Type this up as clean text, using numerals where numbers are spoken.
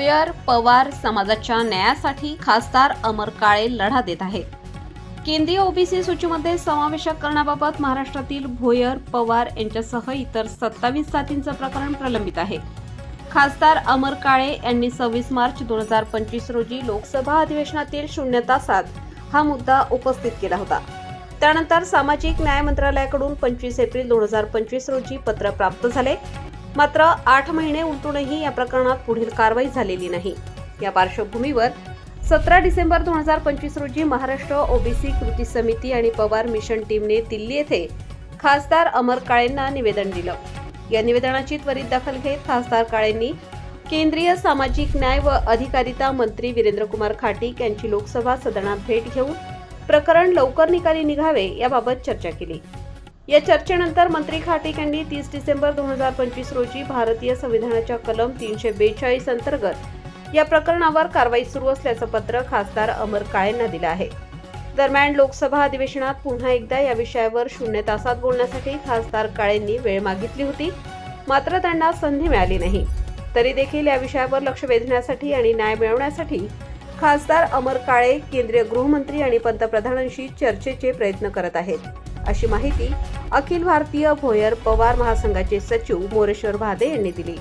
भोयर पवार समाजाच्या न्यायासाठी खासदार अमर काळे लढा देत आहेत. केंद्रीय ओबीसी सूचीमध्ये समावेश करण्याबाबत महाराष्ट्रातील भोयर पवार यांच्यासह इतर 27 जातींचं प्रकरण प्रलंबित आहे. खासदार अमर काळे यांनी 26 मार्च 2025 रोजी लोकसभा अधिवेशनातील 0 तासात हा मुद्दा उपस्थित केला होता. त्यानंतर सामाजिक न्याय मंत्रालयाकडून 25 एप्रिल 2025 रोजी पत्र प्राप्त झाले. मात्र 8 महिने उलटूनही या प्रकरणात पुढील कारवाई झालेली नाही. या पार्श्वभूमीवर 17 डिसेंबर 2025 रोजी महाराष्ट्र ओबीसी कृती समिती आणि पवार मिशन टीमने दिल्ली येथे खासदार अमर काळेंना निवेदन दिलं. या निवेदनाची त्वरित दखल घेत खासदार काळेंनी केंद्रीय सामाजिक न्याय व अधिकारिता मंत्री वीरेंद्रकुमार खाटीक यांची लोकसभा सदनात भेट घेऊन प्रकरण लवकर निकाली निघावे याबाबत चर्चा केली. या चर्चेनंतर मंत्री खाटीक यांनी 30 डिसेंबर 2025 रोजी भारतीय संविधानाच्या कलम 342 अंतर्गत या प्रकरणावर कारवाई सुरू असल्याचं पत्र खासदार अमर काळेंना दिलं आहे. दरम्यान लोकसभा अधिवेशनात पुन्हा एकदा या विषयावर 0 तासात बोलण्यासाठी खासदार काळेंनी वेळ मागितली होती. मात्र त्यांना संधी मिळाली नाही. तरी देखील या विषयावर लक्ष वेधण्यासाठी आणि न्याय मिळवण्यासाठी खासदार अमर काळे केंद्रीय गृहमंत्री आणि पंतप्रधानांशी चर्चेचे प्रयत्न करत आहेत, अशी माहिती अखिल भारतीय भोयर पवार महासंघाचे सचिव मोरेश्वर भादे यांनी दिली.